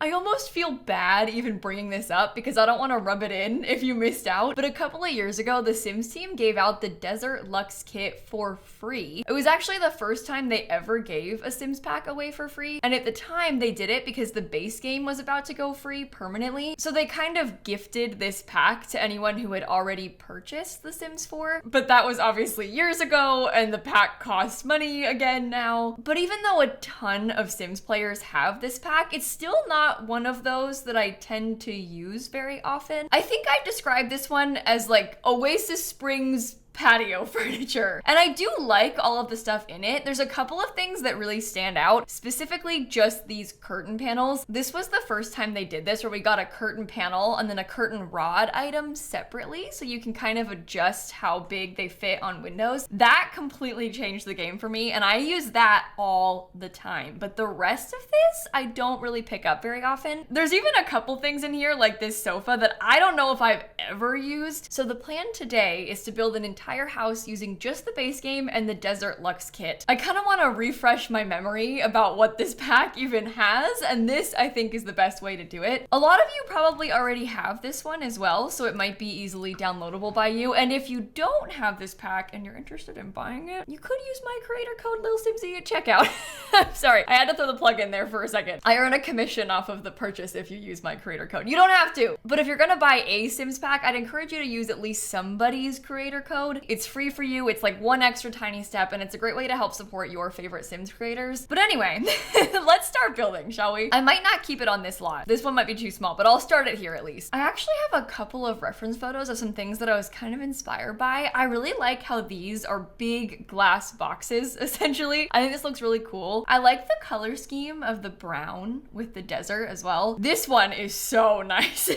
I almost feel bad even bringing this up because I don't want to rub it in if you missed out. But a couple of years ago, the Sims team gave out the Desert Luxe kit for free. It was actually the first time they ever gave a Sims pack away for free. And at the time they did it because the base game was about to go free permanently. So they kind of gifted this pack to anyone who had already purchased the Sims 4. But that was obviously years ago and the pack costs money again now. But even though a ton of Sims players have this pack, it's still not one of those that I tend to use very often. I think I described this one as like Oasis Springs patio furniture. And I do like all of the stuff in it. There's a couple of things that really stand out, specifically just these curtain panels. This was the first time they did this where we got a curtain panel and then a curtain rod item separately, so you can kind of adjust how big they fit on windows. That completely changed the game for me, and I use that all the time. But the rest of this, I don't really pick up very often. There's even a couple things in here, like this sofa, that I don't know if I've ever used. So the plan today is to build an entire house using just the base game and the Desert Luxe kit. I kind of want to refresh my memory about what this pack even has, and this I think is the best way to do it. A lot of you probably already have this one as well, so it might be easily downloadable by you. And if you don't have this pack and you're interested in buying it, you could use my creator code lilsimsie at checkout. I'm sorry, I had to throw the plug in there for a second. I earn a commission off of the purchase if you use my creator code. You don't have to, but if you're gonna buy a Sims pack, I'd encourage you to use at least somebody's creator code. It's free for you. It's like one extra tiny step, and it's a great way to help support your favorite Sims creators. But anyway, let's start building, shall we? I might not keep it on this lot. This one might be too small, but I'll start it here at least. I actually have a couple of reference photos of some things that I was kind of inspired by. I really like how these are big glass boxes, essentially. I think this looks really cool. I like the color scheme of the brown with the desert as well. This one is so nice.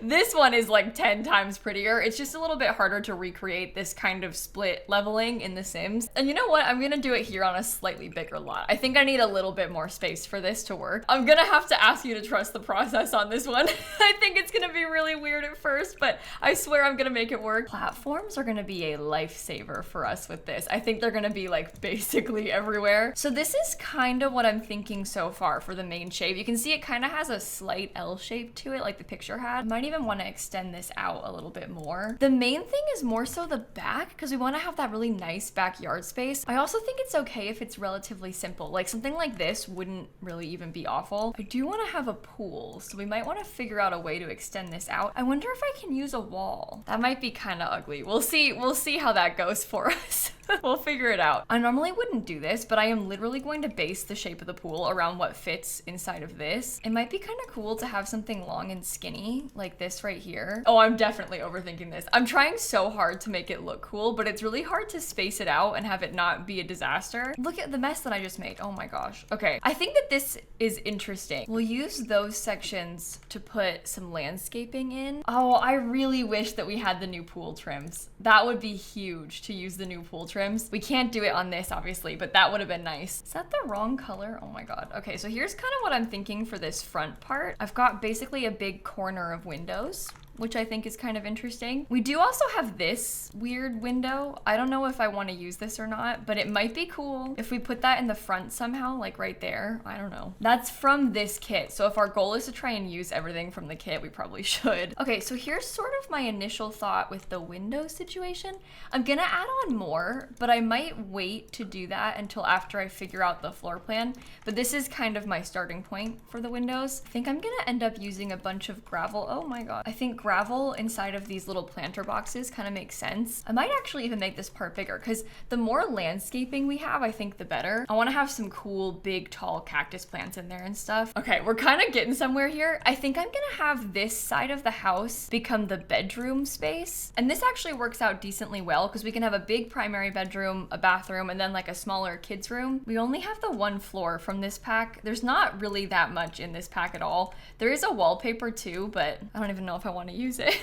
This one is like 10 times prettier. It's just a little bit harder to recreate this kind of split leveling in The Sims. And you know what? I'm gonna do it here on a slightly bigger lot. I think I need a little bit more space for this to work. I'm gonna have to ask you to trust the process on this one. I think it's gonna be really weird at first, but I swear I'm gonna make it work. Platforms are gonna be a lifesaver for us with this. I think they're gonna be like basically everywhere. So this is kind of what I'm thinking so far for the main shape. You can see it kind of has a slight L shape to it, like the picture had. I might even want to extend this out a little bit more. The main thing is more so the back, because we want to have that really nice backyard space. I also think it's okay if it's relatively simple. Like something like this wouldn't really even be awful. I do want to have a pool, so we might want to figure out a way to extend this out. I wonder if I can use a wall. That might be kind of ugly. We'll see how that goes for us. We'll figure it out. I normally wouldn't do this, but I am literally going to base the shape of the pool around what fits inside of this. It might be kind of cool to have something long and skinny like this right here. Oh, I'm definitely overthinking this. I'm trying so hard to make it look cool, but it's really hard to space it out and have it not be a disaster. Look at the mess that I just made. Oh my gosh. Okay, I think that this is interesting. We'll use those sections to put some landscaping in. Oh, I really wish that we had the new pool trims. That would be huge to use the new pool trims. We can't do it on this, obviously, but that would have been nice. Is that the wrong color? Oh my god. Okay, so here's kind of what I'm thinking for this front part. I've got basically a big corner of windows, which I think is kind of interesting. We do also have this weird window. I don't know if I want to use this or not, but it might be cool if we put that in the front somehow, like right there. I don't know. That's from this kit. So if our goal is to try and use everything from the kit, we probably should. Okay, so here's sort of my initial thought with the window situation. I'm gonna add on more, but I might wait to do that until after I figure out the floor plan. But this is kind of my starting point for the windows. I think I'm gonna end up using a bunch of gravel. Oh my god. I think gravel inside of these little planter boxes kind of makes sense. I might actually even make this part bigger because the more landscaping we have, I think the better. I want to have some cool, big, tall cactus plants in there and stuff. Okay, we're kind of getting somewhere here. I think I'm gonna have this side of the house become the bedroom space. And this actually works out decently well because we can have a big primary bedroom, a bathroom, and then like a smaller kids room. We only have the one floor from this pack. There's not really that much in this pack at all. There is a wallpaper too, but I don't even know if I want to want to use it.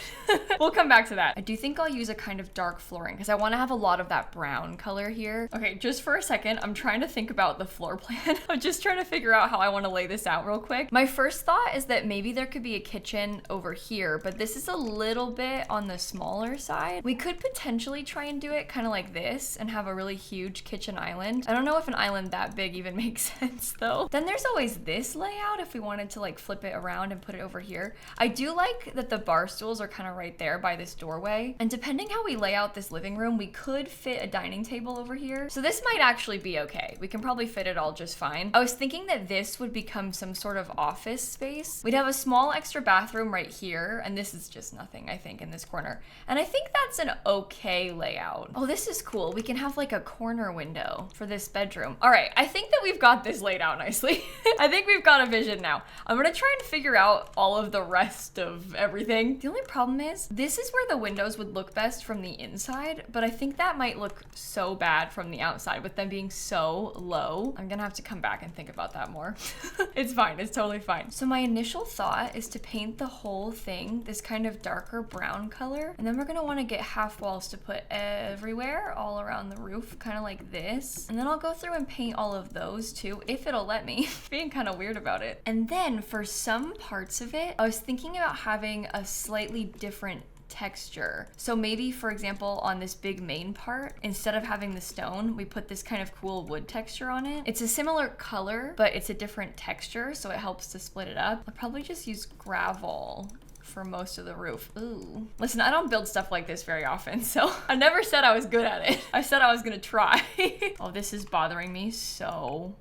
We'll come back to that. I do think I'll use a kind of dark flooring because I want to have a lot of that brown color here. Okay, just for a second, I'm trying to think about the floor plan. I'm just trying to figure out how I want to lay this out real quick. My first thought is that maybe there could be a kitchen over here, but this is a little bit on the smaller side. We could potentially try and do it kind of like this and have a really huge kitchen island. I don't know if an island that big even makes sense though. Then there's always this layout if we wanted to like flip it around and put it over here. I do like that the bar stools are kind of right there by this doorway. And depending how we lay out this living room, we could fit a dining table over here. So this might actually be okay. We can probably fit it all just fine. I was thinking that this would become some sort of office space. We'd have a small extra bathroom right here. And this is just nothing, I think, in this corner. And I think that's an okay layout. Oh, this is cool. We can have like a corner window for this bedroom. All right, I think that we've got this laid out nicely. I think we've got a vision now. I'm gonna try and figure out all of the rest of everything. The only problem is this is where the windows would look best from the inside, but I think that might look so bad from the outside with them being so low. I'm gonna have to come back and think about that more. It's fine, it's totally fine. So my initial thought is to paint the whole thing this kind of darker brown color, and then we're gonna wanna get half walls to put everywhere, all around the roof, kind of like this. And then I'll go through and paint all of those too, if it'll let me. Being kind of weird about it. And then for some parts of it, I was thinking about having a slightly different texture. So maybe, for example, on this big main part, instead of having the stone, we put this kind of cool wood texture on it. It's a similar color, but it's a different texture, so it helps to split it up. I'll probably just use gravel for most of the roof. Ooh. Listen, I don't build stuff like this very often, so I never said I was good at it. I said I was gonna try. Oh, this is bothering me so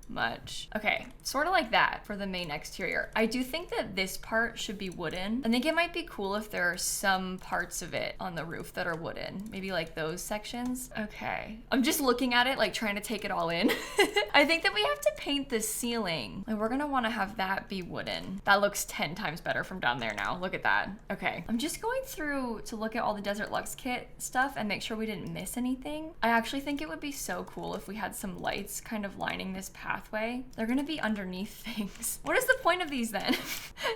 much. Okay, sort of like that for the main exterior. I do think that this part should be wooden. I think it might be cool if there are some parts of it on the roof that are wooden. Maybe like those sections. Okay. I'm just looking at it, like trying to take it all in. I think that we have to paint the ceiling. Like we're gonna wanna have that be wooden. That looks 10 times better from down there now. Look at that. Okay. I'm just going through to look at all the Desert Luxe kit stuff and make sure we didn't miss anything. I actually think it would be so cool if we had some lights kind of lining this pathway. They're gonna be underneath things. What is the point of these then?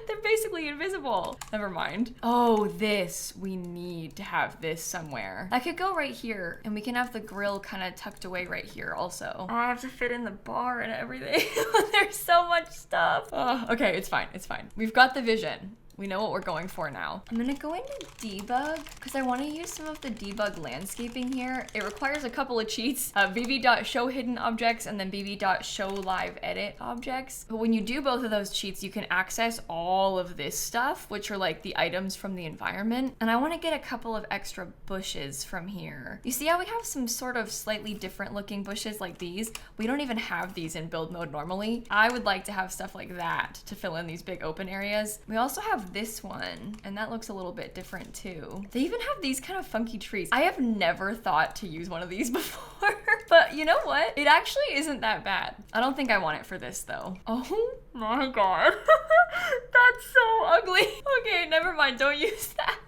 They're basically invisible. Never mind. Oh, this. We need to have this somewhere. That could go right here, and we can have the grill kind of tucked away right here also. Oh, I have to fit in the bar and everything. There's so much stuff. Oh, okay, it's fine. It's fine. We've got the vision. We know what we're going for now. I'm gonna go into debug because I want to use some of the debug landscaping here. It requires a couple of cheats, bb.show hidden objects and then bb.show live edit objects. But when you do both of those cheats, you can access all of this stuff, which are like the items from the environment. And I want to get a couple of extra bushes from here. You see how we have some sort of slightly different looking bushes like these? We don't even have these in build mode normally. I would like to have stuff like that to fill in these big open areas. We also have this one, and that looks a little bit different too. They even have these kind of funky trees. I have never thought to use one of these before, but you know what? It actually isn't that bad. I don't think I want it for this though. Oh my God. That's so ugly. Okay, never mind, don't use that.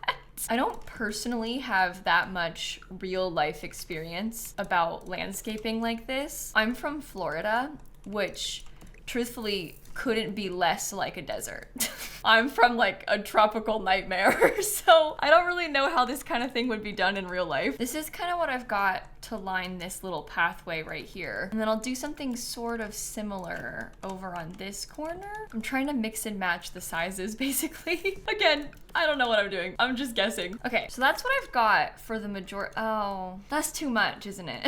I don't personally have that much real life experience about landscaping like this. I'm from Florida, which truthfully couldn't be less like a desert. I'm from like a tropical nightmare, so I don't really know how this kind of thing would be done in real life. This is kind of what I've got to line this little pathway right here. And then I'll do something sort of similar over on this corner. I'm trying to mix and match the sizes basically. Again, I don't know what I'm doing. I'm just guessing. Okay, so that's what I've got for the majority. Oh, that's too much, isn't it?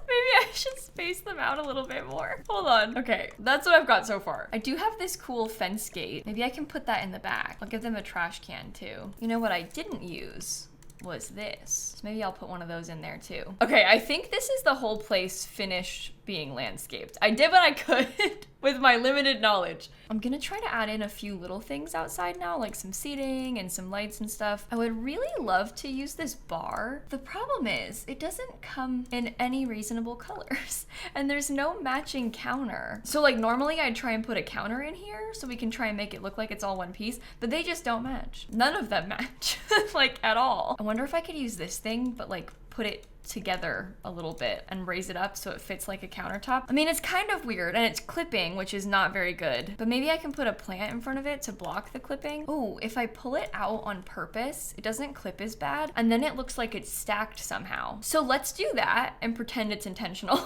Maybe I should space them out a little bit more. Hold on. Okay, that's what I've got so far. I do have this cool fence gate. Maybe I can put that in the back. I'll give them a trash can too. You know what I didn't use was this. So maybe I'll put one of those in there too. Okay, I think this is the whole place finished being landscaped. I did what I could with my limited knowledge. I'm gonna try to add in a few little things outside now, like some seating and some lights and stuff. I would really love to use this bar. The problem is it doesn't come in any reasonable colors and there's no matching counter. So like normally I'd try and put a counter in here so we can try and make it look like it's all one piece, but they just don't match. None of them match, like at all. I wonder if I could use this thing, but like put it together a little bit and raise it up so it fits like a countertop. I mean, it's kind of weird and it's clipping, which is not very good, but maybe I can put a plant in front of it to block the clipping. Oh, if I pull it out on purpose, it doesn't clip as bad, and then it looks like it's stacked somehow. So let's do that and pretend it's intentional.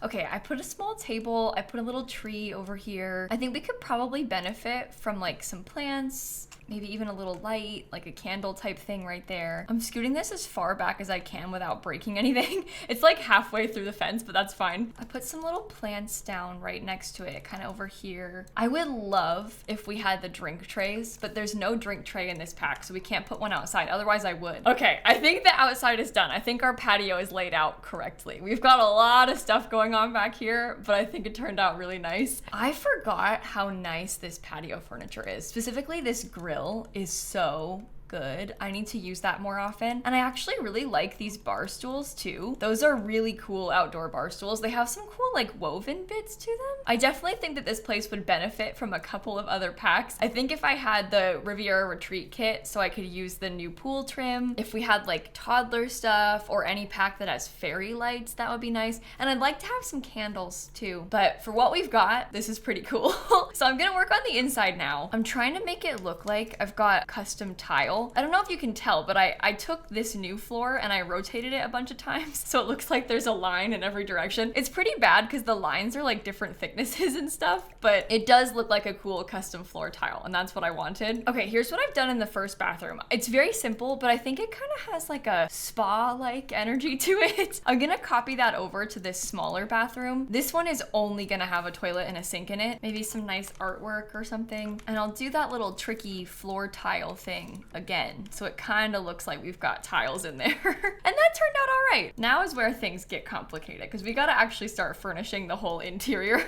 Okay, I put a small table, I put a little tree over here. I think we could probably benefit from like some plants, maybe even a little light, like a candle type thing right there. I'm scooting this as far back as I can without breaking anything. It's like halfway through the fence, but that's fine. I put some little plants down right next to it, kind of over here. I would love if we had the drink trays, but there's no drink tray in this pack, so we can't put one outside. Otherwise I would. Okay, I think the outside is done. I think our patio is laid out correctly. We've got a lot of stuff going on back here, but I think it turned out really nice. I forgot how nice this patio furniture is. Specifically, this grill is so good. I need to use that more often. And I actually really like these bar stools too. Those are really cool outdoor bar stools. They have some cool like woven bits to them. I definitely think that this place would benefit from a couple of other packs. I think if I had the Riviera Retreat kit so I could use the new pool trim, if we had like toddler stuff or any pack that has fairy lights, that would be nice. And I'd like to have some candles too. But for what we've got, this is pretty cool. So I'm gonna work on the inside now. I'm trying to make it look like I've got custom tile. I don't know if you can tell, but I took this new floor and I rotated it a bunch of times so it looks like there's a line in every direction. It's pretty bad because the lines are like different thicknesses and stuff, but it does look like a cool custom floor tile, and that's what I wanted. Okay, here's what I've done in the first bathroom. It's very simple, but I think it kind of has like a spa-like energy to it. I'm gonna copy that over to this smaller bathroom. This one is only gonna have a toilet and a sink in it, maybe some nice artwork or something, and I'll do that little tricky floor tile thing again. So it kind of looks like we've got tiles in there. And that turned out all right. Now is where things get complicated because we got to actually start furnishing the whole interior.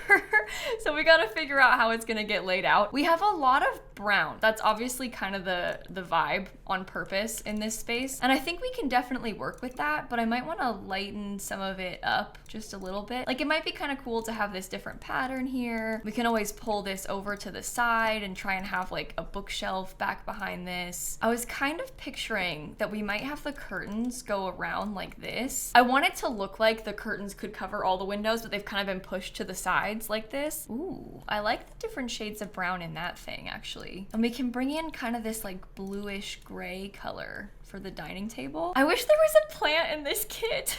So we got to figure out how it's going to get laid out. We have a lot of brown. That's obviously kind of the vibe on purpose in this space. And I think we can definitely work with that, but I might want to lighten some of it up just a little bit. Like it might be kind of cool to have this different pattern here. We can always pull this over to the side and try and have like a bookshelf back behind this. I was kind of picturing that we might have the curtains go around like this. I want it to look like the curtains could cover all the windows, but they've kind of been pushed to the sides like this. Ooh, I like the different shades of brown in that thing actually. And we can bring in kind of this like bluish gray color for the dining table. I wish there was a plant in this kit.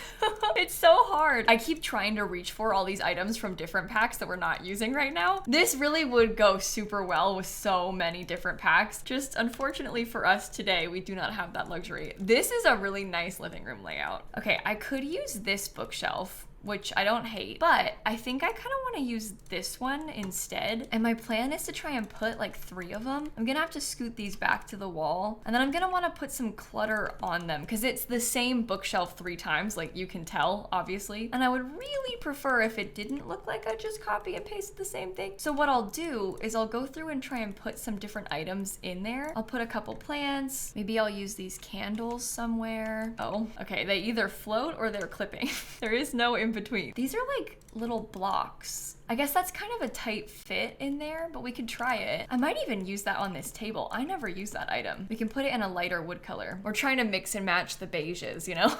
It's so hard. I keep trying to reach for all these items from different packs that we're not using right now. This really would go super well with so many different packs. Just unfortunately for us today, we do not have that luxury. This is a really nice living room layout. Okay, I could use this bookshelf, which I don't hate, but I think I kind of want to use this one instead. And my plan is to try and put like 3 of them. I'm gonna have to scoot these back to the wall, and then I'm gonna want to put some clutter on them because it's the same bookshelf 3 times, like you can tell, obviously. And I would really prefer if it didn't look like I just copy and pasted the same thing. So what I'll do is I'll go through and try and put some different items in there. I'll put a couple plants. Maybe I'll use these candles somewhere. Oh, okay, they either float or they're clipping. There is no in between. These are like little blocks. I guess that's kind of a tight fit in there, but we could try it. I might even use that on this table. I never use that item. We can put it in a lighter wood color. We're trying to mix and match the beiges, you know?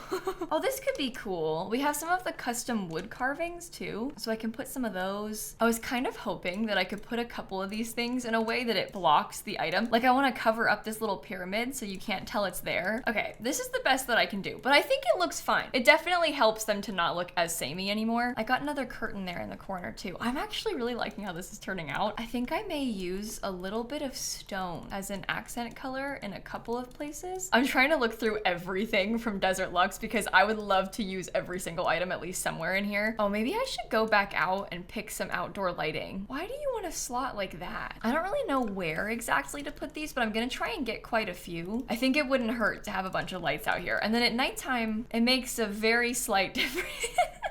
Oh, this could be cool. We have some of the custom wood carvings too, so I can put some of those. I was kind of hoping that I could put a couple of these things in a way that it blocks the item. Like I want to cover up this little pyramid so you can't tell it's there. Okay, this is the best that I can do, but I think it looks fine. It definitely helps them to not look as samey anymore. I got another curtain there in the corner too. I'm actually really liking how this is turning out. I think I may use a little bit of stone as an accent color in a couple of places. I'm trying to look through everything from Desert Luxe because I would love to use every single item at least somewhere in here. Oh, maybe I should go back out and pick some outdoor lighting. Why do you want a slot like that? I don't really know where exactly to put these, but I'm gonna try and get quite a few. I think it wouldn't hurt to have a bunch of lights out here. And then at nighttime, it makes a very slight difference.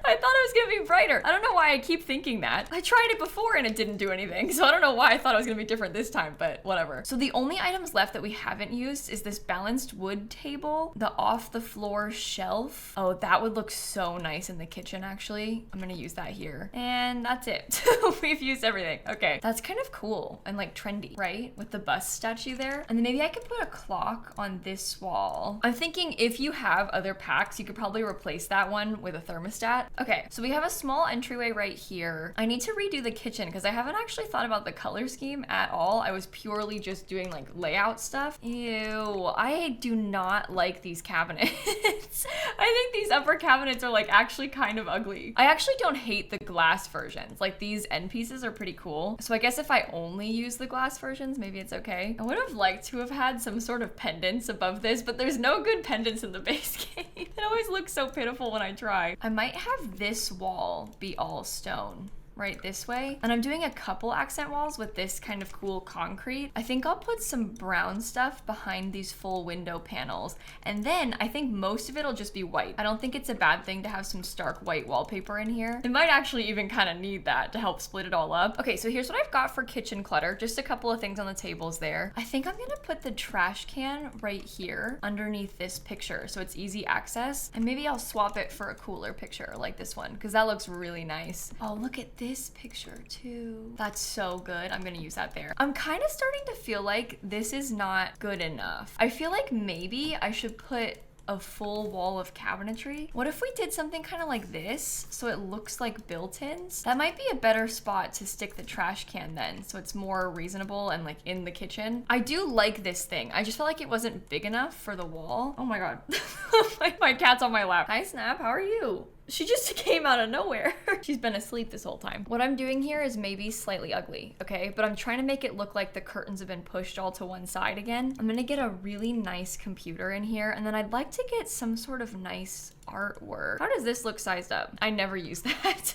I thought it was gonna be brighter. I don't know why I keep thinking that. I tried it before and it didn't do anything, so I don't know why I thought it was gonna be different this time, but whatever. So the only items left that we haven't used is this balanced wood table, the off the floor shelf. Oh, that would look so nice in the kitchen, actually. I'm gonna use that here. And that's it. We've used everything. Okay, that's kind of cool and like trendy, right? With the bust statue there. And then maybe I could put a clock on this wall. I'm thinking if you have other packs, you could probably replace that one with a thermostat. Okay, so we have a small entryway right here. I need to redo the kitchen because I haven't actually thought about the color scheme at all. I was purely just doing like layout stuff. Ew, I do not like these cabinets. I think these upper cabinets are like actually kind of ugly. I actually don't hate the glass versions. Like these end pieces are pretty cool. So I guess if I only use the glass versions, maybe it's okay. I would have liked to have had some sort of pendants above this, but there's no good pendants in the base game. It always looks so pitiful when I try. I might have this wall be all stone. Right this way. And I'm doing a couple accent walls with this kind of cool concrete. I think I'll put some brown stuff behind these full window panels. And then I think most of it'll just be white. I don't think it's a bad thing to have some stark white wallpaper in here. It might actually even kind of need that to help split it all up. Okay, so here's what I've got for kitchen clutter. Just a couple of things on the tables there. I think I'm gonna put the trash can right here underneath this picture so it's easy access. And maybe I'll swap it for a cooler picture like this one because that looks really nice. Oh, look at this picture too. That's so good. I'm gonna use that there. I'm kind of starting to feel like this is not good enough. I feel like maybe I should put a full wall of cabinetry. What if we did something kind of like this so it looks like built-ins? That might be a better spot to stick the trash can then, so it's more reasonable and like in the kitchen. I do like this thing. I just felt like it wasn't big enough for the wall. Oh my god. my cat's on my lap. Hi Snap, how are you? She just came out of nowhere. She's been asleep this whole time. What I'm doing here is maybe slightly ugly, okay? But I'm trying to make it look like the curtains have been pushed all to one side again. I'm gonna get a really nice computer in here, and then I'd like to get some sort of nice artwork. How does this look sized up? I never use that.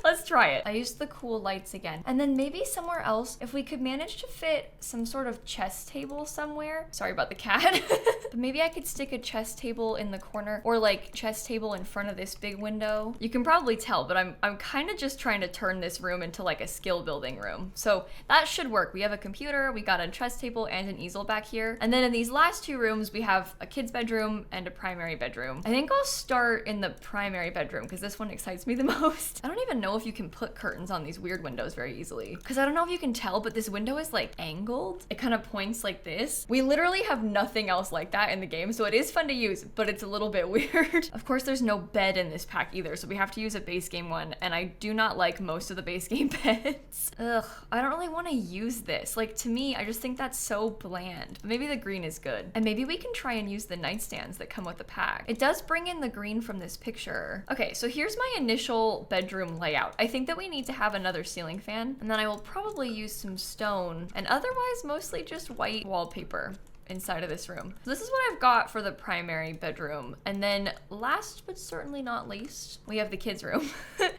Let's try it. I used the cool lights again. And then maybe somewhere else, if we could manage to fit some sort of chess table somewhere. Sorry about the cat. But maybe I could stick a chess table in the corner or like chess table in front of this big window. You can probably tell, but I'm kind of just trying to turn this room into like a skill building room. So that should work. We have a computer, we got a chess table and an easel back here. And then in these last two rooms, we have a kid's bedroom and a primary bedroom. I think I'll start in the primary bedroom because this one excites me the most. I don't even know if you can put curtains on these weird windows very easily because I don't know if you can tell, but this window is like angled. It kind of points like this. We literally have nothing else like that in the game, so it is fun to use, but it's a little bit weird. Of course, there's no bed in this pack either, so we have to use a base game one, and I do not like most of the base game beds. Ugh, I don't really want to use this. Like, to me, I just think that's so bland. But maybe the green is good. And maybe we can try and use the nightstands that come with the pack. It does bring in the green from this picture. Okay, so here's my initial bedroom layout. I think that we need to have another ceiling fan, and then I will probably use some stone, and otherwise mostly just white wallpaper inside of this room. So this is what I've got for the primary bedroom. And then last but certainly not least, we have the kids' room.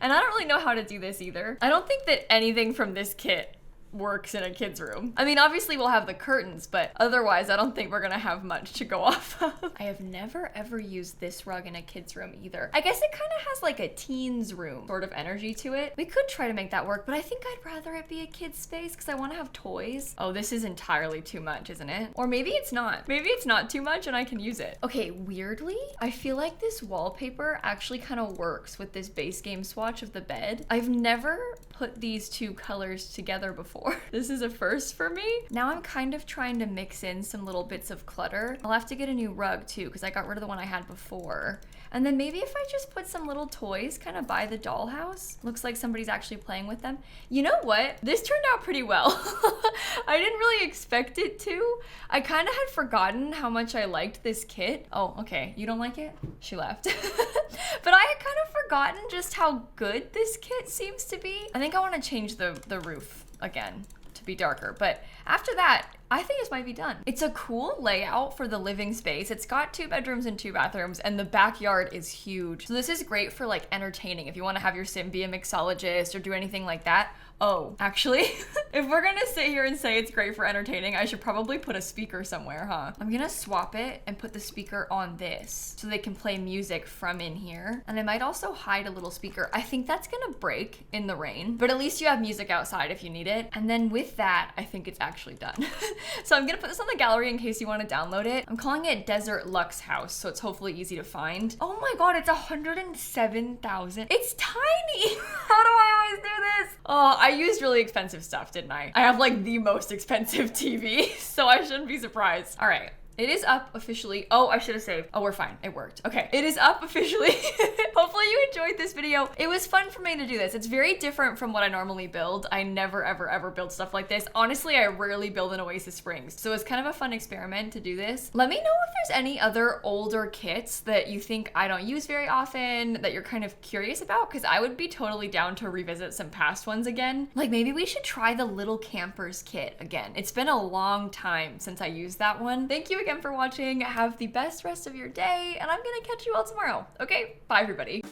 And I don't really know how to do this either. I don't think that anything from this kit works in a kid's room. I mean, obviously we'll have the curtains, but otherwise I don't think we're gonna have much to go off of. I have never ever used this rug in a kid's room either. I guess it kind of has like a teen's room sort of energy to it. We could try to make that work, but I think I'd rather it be a kid's space because I want to have toys. Oh, this is entirely too much, isn't it? Or maybe it's not. Maybe it's not too much and I can use it. Okay, weirdly, I feel like this wallpaper actually kind of works with this base game swatch of the bed. I've never put these two colors together before. This is a first for me. Now I'm kind of trying to mix in some little bits of clutter. I'll have to get a new rug too because I got rid of the one I had before. And then maybe if I just put some little toys kind of by the dollhouse. Looks like somebody's actually playing with them. You know what? This turned out pretty well. I didn't really expect it to. I kind of had forgotten how much I liked this kit. Oh, okay. You don't like it? She left. But I had kind of forgotten just how good this kit seems to be. I think I want to change the roof again to be darker, but after that I think this might be done. It's a cool layout for the living space. It's got 2 bedrooms and 2 bathrooms, and the backyard is huge. So this is great for like entertaining if you want to have your sim be a mixologist or do anything like that. Oh, actually, if we're gonna sit here and say it's great for entertaining, I should probably put a speaker somewhere, huh? I'm gonna swap it and put the speaker on this so they can play music from in here. And I might also hide a little speaker. I think that's gonna break in the rain, but at least you have music outside if you need it. And then with that, I think it's actually done. So I'm gonna put this on the gallery in case you wanna download it. I'm calling it Desert Luxe House, so it's hopefully easy to find. Oh my God, it's 107,000. It's tiny. How do I always do this? Oh, I used really expensive stuff, didn't I? I have like the most expensive TV, so I shouldn't be surprised. All right. It is up officially. Oh, I should have saved. Oh, we're fine. It worked. Okay. It is up officially. Hopefully you enjoyed this video. It was fun for me to do this. It's very different from what I normally build. I never, ever, ever build stuff like this. Honestly, I rarely build in Oasis Springs. So it's kind of a fun experiment to do this. Let me know if there's any other older kits that you think I don't use very often that you're kind of curious about, because I would be totally down to revisit some past ones again. Like maybe we should try the Little Campers kit again. It's been a long time since I used that one. Thank you again for watching. Have the best rest of your day, and I'm gonna catch you all tomorrow. Okay, bye everybody.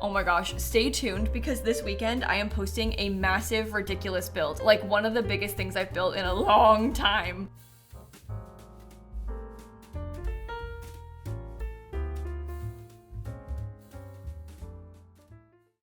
Oh my gosh, stay tuned because this weekend I am posting a massive, ridiculous build, like one of the biggest things I've built in a long time.